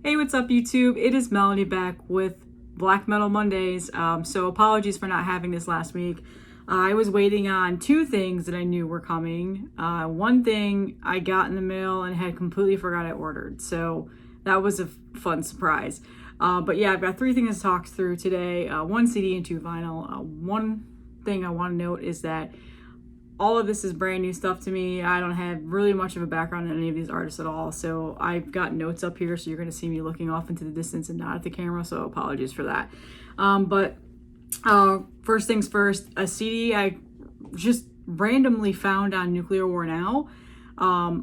Hey, what's up, YouTube? It is Melanie back with Black Metal Mondays. So apologies for not having this last week. I was waiting on two things that I knew were coming. One thing I got in the mail and had completely forgot I ordered. So that was a fun surprise. But yeah, I've got three things to talk through today. One CD and two vinyl. One thing I want to note is that all of this is brand new stuff to me. I don't have really much of a background in any of these artists at all. So I've got notes up here. So you're going to see me looking off into the distance and not at the camera. So apologies for that. But first things first, a CD I just randomly found on Nuclear War Now. I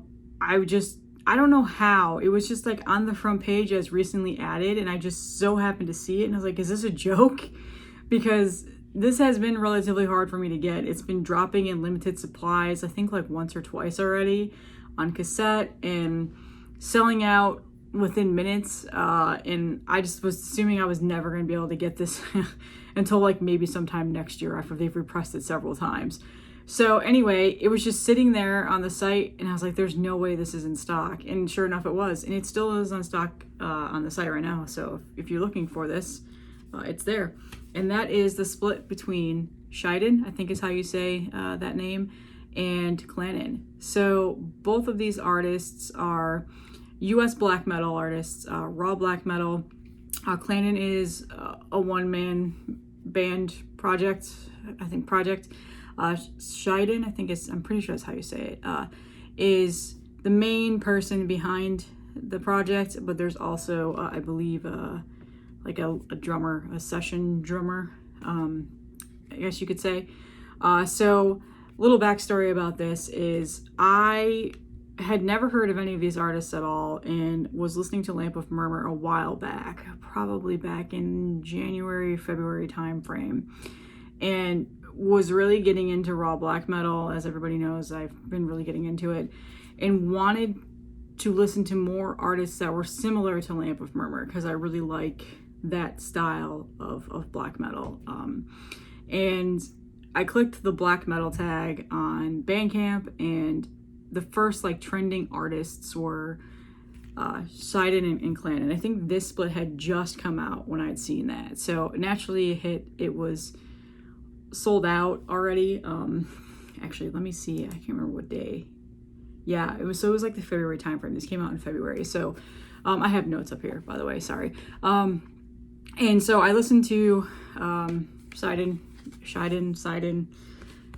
don't know how. It was just like on the front page as recently added. And I just so happened to see it. And I was like, is this a joke? Because this has been relatively hard for me to get. It's been dropping in limited supplies, I think like once or twice already on cassette and selling out within minutes. And I just was assuming I was never going to be able to get this until like maybe sometime next year after they've repressed it several times. So anyway, it was just sitting there on the site and I was like, there's no way this is in stock. And sure enough, it was. And it still is on stock on the site right now. So if you're looking for this, it's there. And that is the split between Saidan, I think is how you say that name, and Klanen. So both of these artists are US black metal artists, raw black metal. Klanen is a one-man band project, Saidan, I'm pretty sure that's how you say it, is the main person behind the project, but there's also, I believe, like a drummer, a session drummer, I guess you could say. So little backstory about this is I had never heard of any of these artists at all and was listening to Lamp of Murmur a while back, probably back in January, February timeframe, and was really getting into raw black metal. As everybody knows, I've been really getting into it and wanted to listen to more artists that were similar to Lamp of Murmur because I really like that style of black metal. And I clicked the black metal tag on Bandcamp and the first like trending artists were Saidan and Klanen. I think this split had just come out when I'd seen that. So naturally it was sold out already. Actually, let me see. I can't remember what day. Yeah, it was like the February timeframe. This came out in February. So I have notes up here, by the way, sorry. And so I listened to Saidan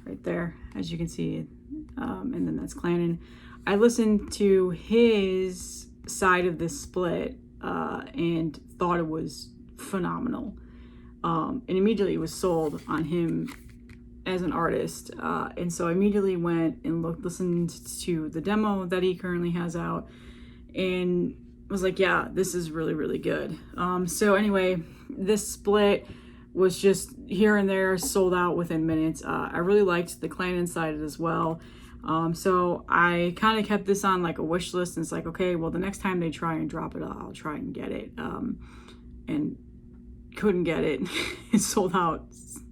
right there, as you can see, and then that's Klanen. I listened to his side of this split and thought it was phenomenal. And immediately was sold on him as an artist. And so I immediately went and listened to the demo that he currently has out and was like, yeah, this is really, really good. So anyway, this split was just here and there, sold out within minutes. I really liked the Klanen side as well. So I kind of kept this on like a wish list, and it's like, okay, well, the next time they try and drop it, I'll try and get it. And couldn't get it. It sold out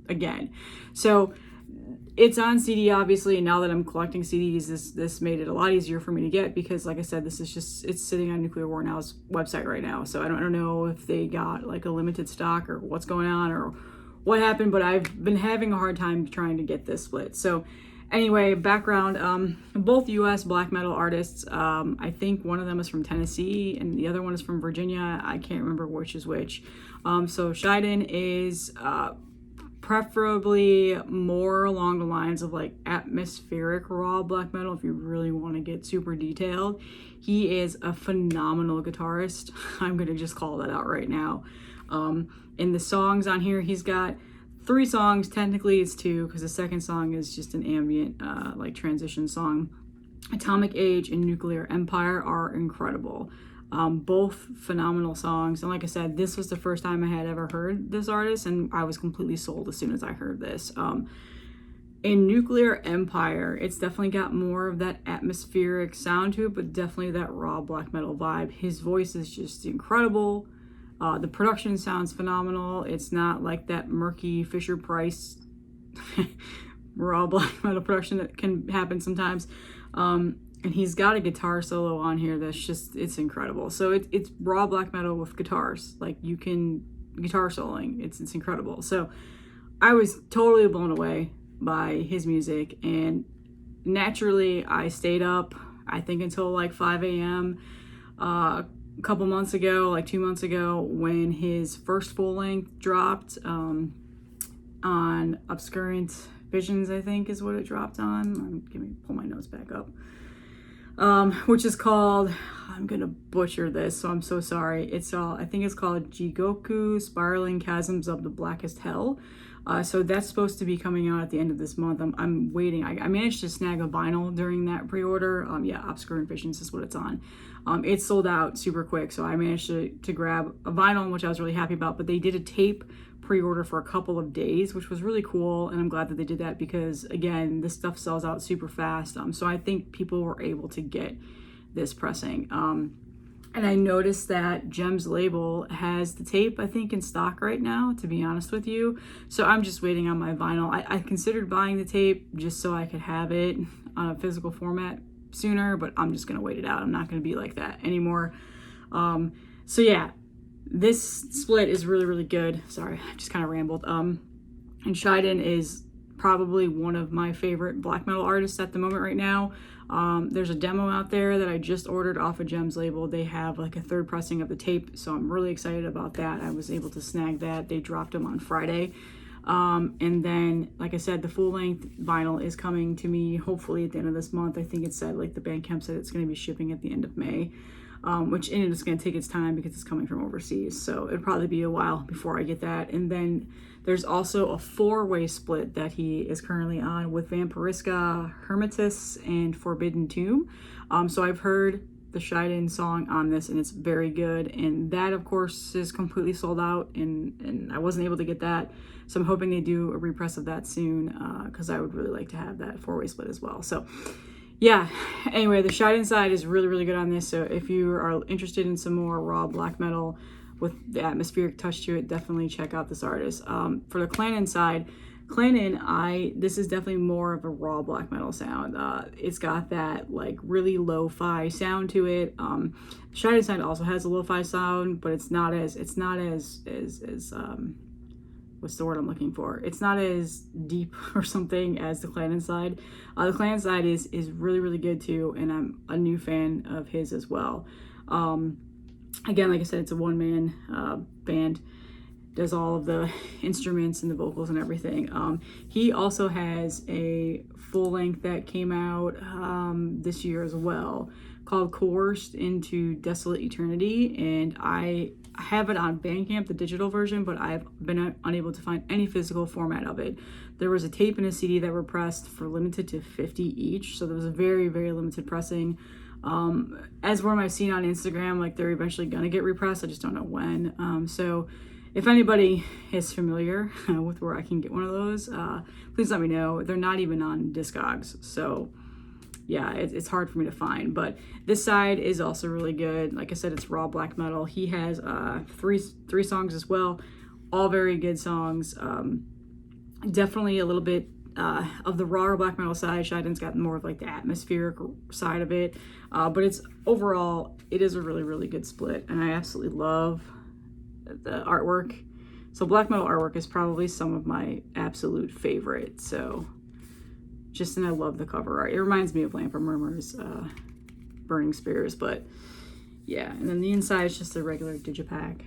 again. So it's on CD, obviously, and now that I'm collecting CDs, this made it a lot easier for me to get because, like I said, this is just, it's sitting on Nuclear War Now's website right now. So I don't know if they got like a limited stock or what's going on or what happened, but I've been having a hard time trying to get this split. So anyway, background, both US black metal artists. I think one of them is from Tennessee and the other one is from Virginia. I can't remember which is which. So Saidan is preferably more along the lines of like atmospheric raw black metal if you really want to get super detailed. He is a phenomenal guitarist. I'm gonna just call that out right now. In the songs on here, he's got 3 songs. Technically it's 2 because the second song is just an ambient like transition song. Atomic Age and Nuclear Empire are incredible. Both phenomenal songs, and like I said, this was the first time I had ever heard this artist and I was completely sold as soon as I heard this. In Nuclear Empire, it's definitely got more of that atmospheric sound to it, but definitely that raw black metal vibe. His voice is just incredible. The production sounds phenomenal. It's not like that murky Fisher Price raw black metal production that can happen sometimes. and he's got a guitar solo on here that's just, it's incredible. So it's raw black metal with guitars. Like, you can guitar soloing. It's incredible. So I was totally blown away by his music, and naturally I stayed up, I think, until like 5 a.m. A couple months ago, like 2 months ago, when his first full length dropped on Obscurant Visions, I think is what it dropped on. Let me pull my notes back up. Which is called, I'm gonna butcher this, so I'm so sorry. I think it's called Jigoku Spiraling Chasms of the Blackest Hell. So that's supposed to be coming out at the end of this month. I'm waiting. I managed to snag a vinyl during that pre-order. Yeah, Obscurant Visions is what it's on. It sold out super quick, so I managed to grab a vinyl, which I was really happy about. But they did a tape pre-order for a couple of days, which was really cool, and I'm glad that they did that because, again, this stuff sells out super fast. So I think people were able to get this pressing. And I noticed that Gem's label has the tape, I think, in stock right now, to be honest with you. So I'm just waiting on my vinyl. I considered buying the tape just so I could have it on a physical format sooner, but I'm just going to wait it out. I'm not going to be like that anymore. So yeah, this split is really, really good. Sorry, I just kind of rambled. And Saidan is probably one of my favorite black metal artists at the moment right now. There's a demo out there that I just ordered off of Gem's label. They have like a third pressing of the tape, so I'm really excited about that. I was able to snag that. They dropped them on Friday. And then, like I said, the full-length vinyl is coming to me hopefully at the end of this month. I think it said, like, the Bandcamp said it's going to be shipping at the end of May, which it's going to take its time because it's coming from overseas. So it'll probably be a while before I get that. And then there's also a 4-way split that he is currently on with Vampiriska, Hermetus, and Forbidden Tomb. So I've heard the Saidan song on this, and it's very good. And that, of course, is completely sold out, and I wasn't able to get that. So I'm hoping they do a repress of that soon, because I would really like to have that 4-way split as well. So yeah, anyway, the Saidan side is really, really good on this. So if you are interested in some more raw black metal with the atmospheric touch to it, definitely check out this artist. For the Klanen side, this is definitely more of a raw black metal sound. It's got that like really lo-fi sound to it. Saidan side also has a lo-fi sound, but it's not as what's the word I'm looking for? It's not as deep or something as the Klanen side. The Klanen side is really, really good too, and I'm a new fan of his as well. Again, like I said, it's a one-man band. Does all of the instruments and the vocals and everything. He also has a full length that came out this year as well, called Coerced into Desolate Eternity, and I have it on Bandcamp, the digital version, but I've been unable to find any physical format of it. There was a tape and a CD that were pressed for limited to 50 each, so there was a very, very limited pressing. As one I've seen on Instagram, like they're eventually gonna get repressed, I just don't know when. So if anybody is familiar with where I can get one of those, please let me know. They're not even on Discogs, so yeah, it's hard for me to find. But this side is also really good. Like I said, it's raw black metal. He has three songs as well, all very good songs. Definitely a little bit of the raw black metal side. Saidan's got more of like the atmospheric side of it, but it's overall, it is a really, really good split, and I absolutely love the artwork. So black metal artwork is probably some of my absolute favorite. So and I love the cover art. It reminds me of Lamp of Murmurs, Burning Spears, but yeah. And then the inside is just a regular digipack.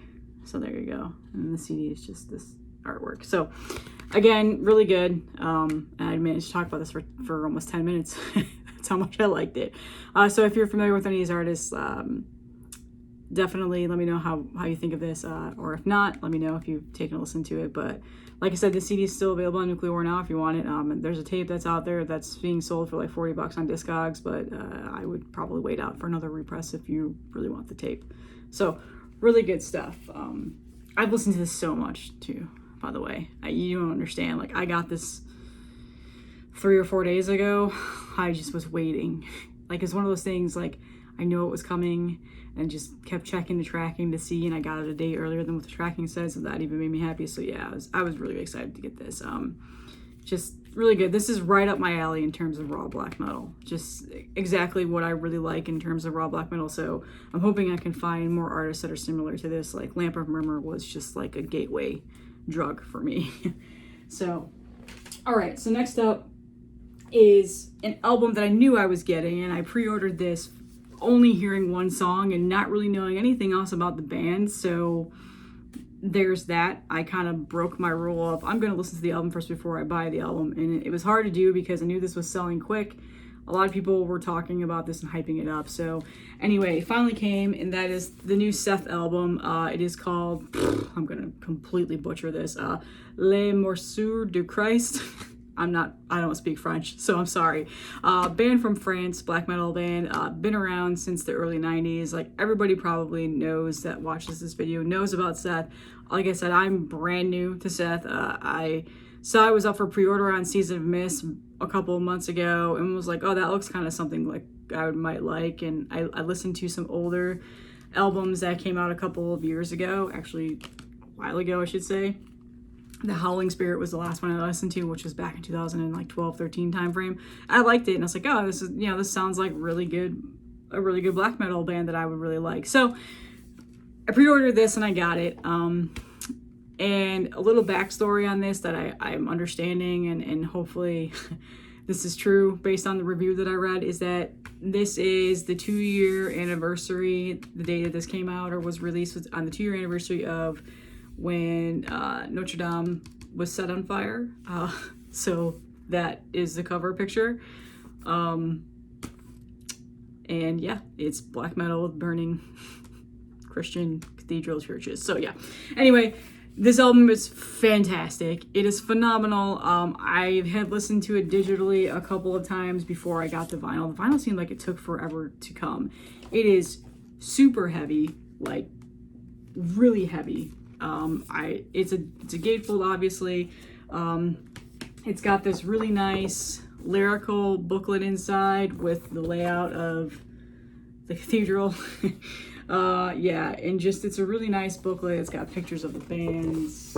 So there you go. And then the CD is just this artwork. So again, really good. And I managed to talk about this for almost 10 minutes. That's how much I liked it. So if you're familiar with any of these artists, definitely let me know how you think of this, or if not, let me know if you've taken a listen to it. But like I said, the CD is still available on Nuclear War now if you want it. There's a tape that's out there that's being sold for like $40 on Discogs, but I would probably wait out for another repress if you really want the tape. So really good stuff. I've listened to this so much too, by the way. You don't understand. Like, I got this 3 or 4 days ago. I just was waiting. Like, it's one of those things, like, I knew it was coming and just kept checking the tracking to see, and I got it a day earlier than what the tracking says, so that even made me happy. So yeah, I was really excited to get this. Just really good. This is right up my alley in terms of raw black metal. Just exactly what I really like in terms of raw black metal. So I'm hoping I can find more artists that are similar to this. Like Lamp of Murmur was just like a gateway drug for me. So, all right. So next up is an album that I knew I was getting, and I pre-ordered this only hearing one song and not really knowing anything else about the band. So there's that. I kind of broke my rule of I'm going to listen to the album first before I buy the album, and it was hard to do because I knew this was selling quick. A lot of people were talking about this and hyping it up. So anyway, it finally came, and that is the new Seth album. It is called, I'm going to completely butcher this, Les Morsure du Christ. I don't speak French, so I'm sorry. Band from France, black metal band, been around since the early 90s. Like everybody probably knows that watches this video, knows about Seth. Like I said, I'm brand new to Seth. I saw I was up for pre-order on Season of Mist a couple of months ago and was like, oh, that looks kind of something like I might like. And I listened to some older albums that came out a couple of years ago, actually a while ago, I should say. The Howling Spirit was the last one I listened to, which was back in 2012, 13 time frame. I liked it, and I was like, oh, this is, this sounds like a really good black metal band that I would really like. So I pre-ordered this and I got it. And a little backstory on this that I'm understanding, and hopefully this is true based on the review that I read, is that this is the 2-year anniversary, the day that this came out or was released was on the 2-year anniversary of when Notre Dame was set on fire. So that is the cover picture. And yeah, it's black metal with burning Christian cathedral churches. So yeah, anyway, this album is fantastic. It is phenomenal. I had listened to it digitally a couple of times before I got the vinyl. The vinyl seemed like it took forever to come. It is super heavy, like really heavy. It's a gatefold, obviously. It's got this really nice lyrical booklet inside with the layout of the cathedral. Yeah, and just it's a really nice booklet. It's got pictures of the bands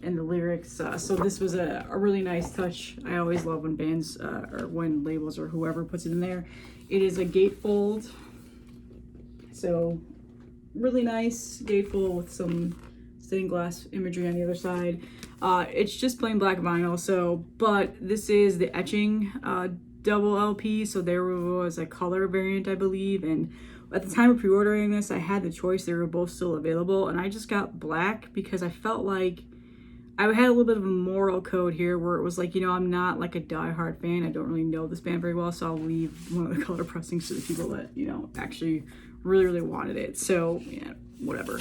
and the lyrics. So this was a really nice touch. I always love when bands or when labels or whoever puts it in there. It is a gatefold. So really nice gatefold with some stained glass imagery on the other side. It's just plain black vinyl. So, but this is the etching double LP. So there was a color variant, I believe, and at the time of pre-ordering this, I had the choice. They were both still available, and I just got black because I felt like I had a little bit of a moral code here where it was like, I'm not like a diehard fan. I don't really know this band very well, so I'll leave one of the color pressings to the people that, actually really, really wanted it. So, yeah, whatever.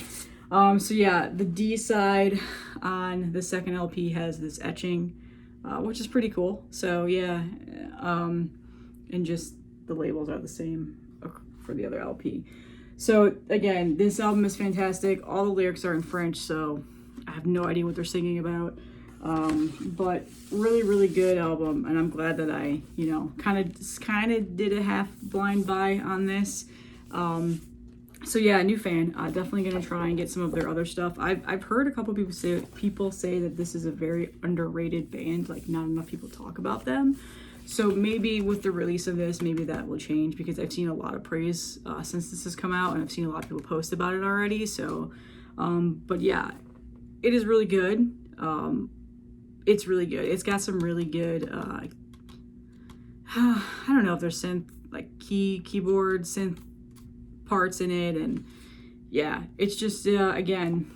So yeah, the D side on the second LP has this etching, which is pretty cool. So yeah, and just the labels are the same for the other LP. So again, this album is fantastic. All the lyrics are in French, so I have no idea what they're singing about. But really, really good album, and I'm glad that I, kind of did a half blind buy on this. So yeah, new fan. Definitely gonna try and get some of their other stuff. I've heard a couple people say that this is a very underrated band. Like not enough people talk about them. So maybe with the release of this, maybe that will change because I've seen a lot of praise since this has come out, and I've seen a lot of people post about it already. So, but yeah, it is really good. It's really good. It's got some really good. I don't know if there's keyboard synth parts in it, and yeah, it's just again,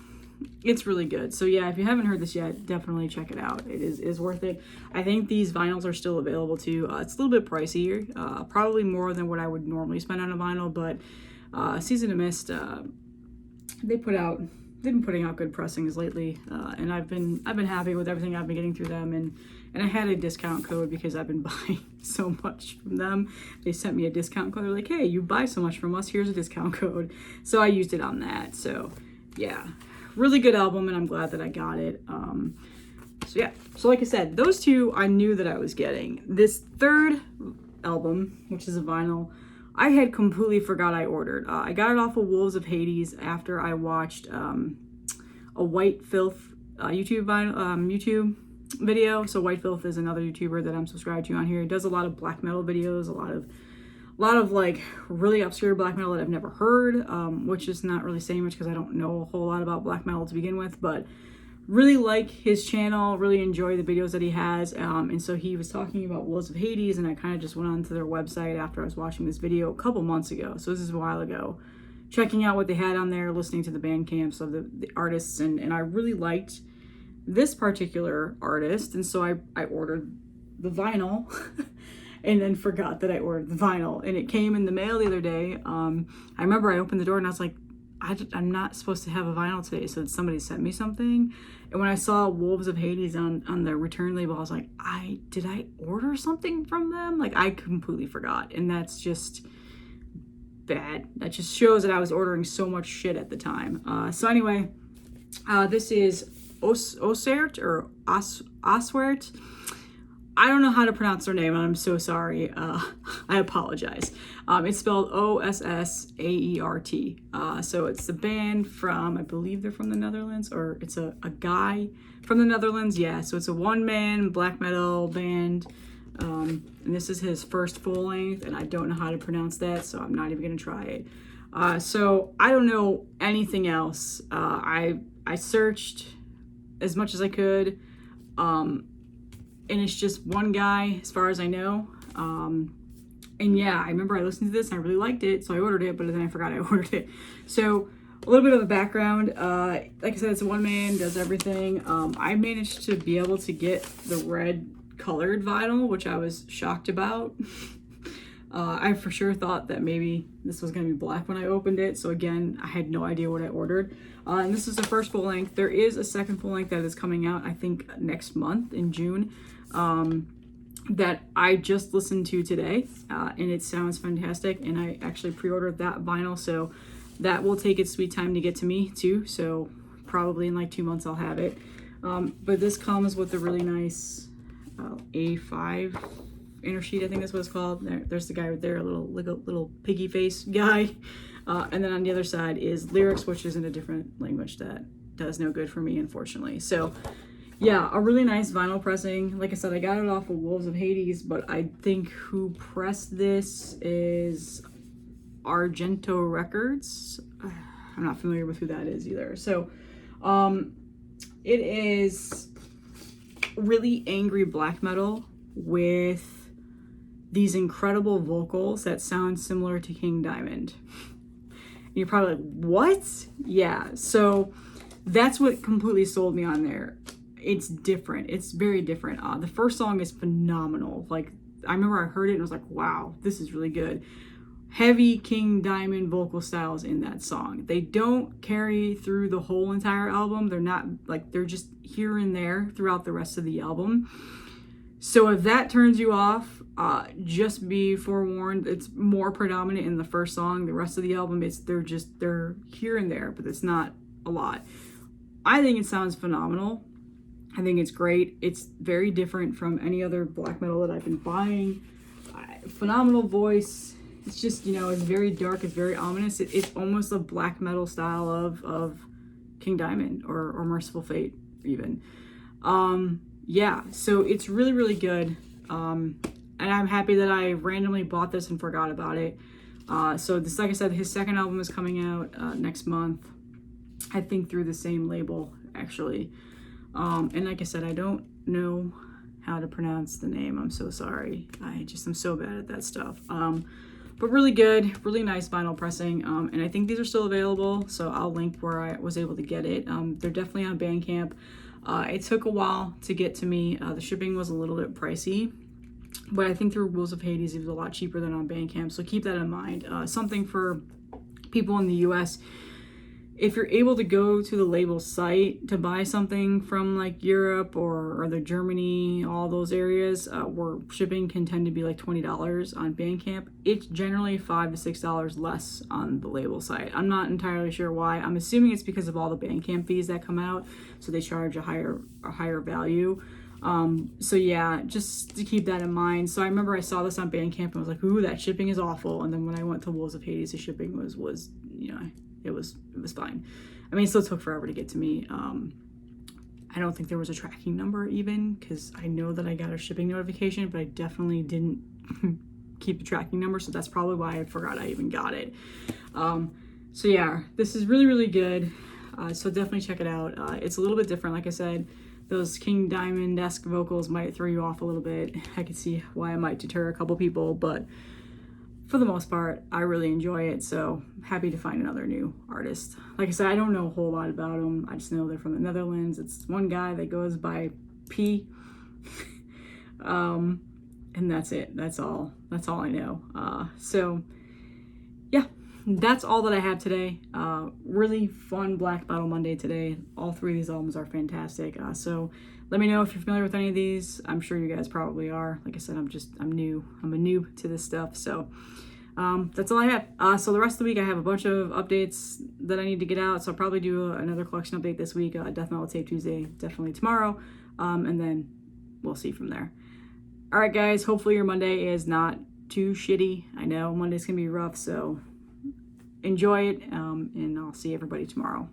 it's really good. So yeah, if you haven't heard this yet, definitely check it out. It is worth it. I think these vinyls are still available too. It's a little bit pricier, probably more than what I would normally spend on a vinyl, but Season of Mist, they've been putting out good pressings lately, and I've been happy with everything I've been getting through them, and I had a discount code because I've been buying so much from them. They sent me a discount code. They're like, hey, you buy so much from us, here's a discount code. So I used it on that. So yeah, really good album, and I'm glad that I got it. So yeah, so like I said, those two I knew that I was getting. This third album, which is a vinyl, I had completely forgot I ordered. I got it off of Wolves of Hades after I watched a White Filth YouTube video. So White Filth is another YouTuber that I'm subscribed to on here. He does a lot of black metal videos, a lot of like really obscure black metal that I've never heard, which is not really saying much because I don't know a whole lot about black metal to begin with, but really like his channel, really enjoy the videos that he has. And so he was talking about Wolves of Hades, and I kind of just went onto their website after I was watching this video a couple months ago. So this is a while ago, checking out what they had on there, listening to the band camps of the artists, and I really liked this particular artist, and so I ordered the vinyl and then forgot that I ordered the vinyl, and it came in the mail the other day. I remember I opened the door and I was like, I'm not supposed to have a vinyl today, so somebody sent me something. And when I saw Wolves of Hades on the return label, I was like, did I order something from them? Like, I completely forgot, and that's just bad. That just shows that I was ordering so much shit at the time. So anyway, this is Osert or Ossaert. I don't know how to pronounce their name, and I'm so sorry. I apologize. It's spelled Ossaert. So it's the band from, I believe they're from the Netherlands, or it's a guy from the Netherlands. Yeah, so it's a one-man black metal band. And this is his first full length, and I don't know how to pronounce that, so I'm not even going to try it. So I don't know anything else. I searched as much as I could, and it's just one guy as far as I know. And yeah, I remember I listened to this and I really liked it, so I ordered it, but then I forgot I ordered it. So a little bit of a background. Like I said, it's a one man, does everything. I managed to be able to get the red colored vinyl, which I was shocked about. I for sure thought that maybe this was going to be black when I opened it. So again, I had no idea what I ordered. And this is the first full length. There is a second full length that is coming out, I think, next month in June, that I just listened to today. And it sounds fantastic. And I actually pre-ordered that vinyl. So that will take its sweet time to get to me too. So probably in like 2 months I'll have it. But this comes with a really nice A5 inner sheet, I think that's what it's called. There's the guy right there, a little piggy face guy. And then on the other side is lyrics, which is in a different language that does no good for me, unfortunately. So yeah, a really nice vinyl pressing. Like I said, I got it off of Wolves of Hades, but I think who pressed this is Argento Records. I'm not familiar with who that is either. So it is really angry black metal with these incredible vocals that sound similar to King Diamond. And you're probably like, what? Yeah, so that's what completely sold me on there. It's different. It's very different. The first song is phenomenal. Like, I remember I heard it and I was like, wow, this is really good. Heavy King Diamond vocal styles in that song. They don't carry through the whole entire album. They're not, like, they're just here and there throughout the rest of the album. So if that turns you off, just be forewarned. It's more predominant in the first song. The rest of the album, they're here and there, but it's not a lot. I think it sounds phenomenal. I think it's great. It's very different from any other black metal that I've been buying. Phenomenal voice. It's just, it's very dark. It's very ominous. It's almost a black metal style of King Diamond or Merciful Fate even. Yeah, so it's really, really good. And I'm happy that I randomly bought this and forgot about it. So this, like I said, his second album is coming out next month. I think through the same label, actually. And like I said, I don't know how to pronounce the name. I'm so sorry. I'm so bad at that stuff. But really good, really nice vinyl pressing. And I think these are still available, so I'll link where I was able to get it. They're definitely on Bandcamp. It took a while to get to me. The shipping was a little bit pricey, but I think through Wolves of Hades it was a lot cheaper than on Bandcamp, so keep that in mind. Something for people in the US, if you're able to go to the label site to buy something from like Europe or the Germany, all those areas where shipping can tend to be like $20 on Bandcamp, it's generally $5 to $6 less on the label site. I'm not entirely sure why. I'm assuming it's because of all the Bandcamp fees that come out, so they charge a higher value. So yeah, just to keep that in mind. So I remember I saw this on Bandcamp and I was like, ooh, that shipping is awful. And then when I went to Wolves of Hades, the shipping was it was fine. I mean, it still took forever to get to me. I don't think there was a tracking number even, because I know that I got a shipping notification, but I definitely didn't keep the tracking number, so that's probably why I forgot I even got it. So yeah, this is really, really good. So definitely check it out. It's a little bit different. Like I said, those King Diamond-esque vocals might throw you off a little bit. I could see why it might deter a couple people, but for the most part, I really enjoy it. So happy to find another new artist. Like I said, I don't know a whole lot about them. I just know they're from the Netherlands. It's one guy that goes by P. And that's it. That's all I know. So yeah, that's all that I have today. Really fun Black Metal Monday today. All three of these albums are fantastic. So let me know if you're familiar with any of these. I'm sure you guys probably are. Like I said, I'm new. I'm a noob to this stuff. So that's all I have. So the rest of the week I have a bunch of updates that I need to get out. So I'll probably do another collection update this week. Death Metal Tape Tuesday, definitely tomorrow. And then we'll see from there. All right, guys. Hopefully your Monday is not too shitty. I know Monday's gonna be rough, so enjoy it. And I'll see everybody tomorrow.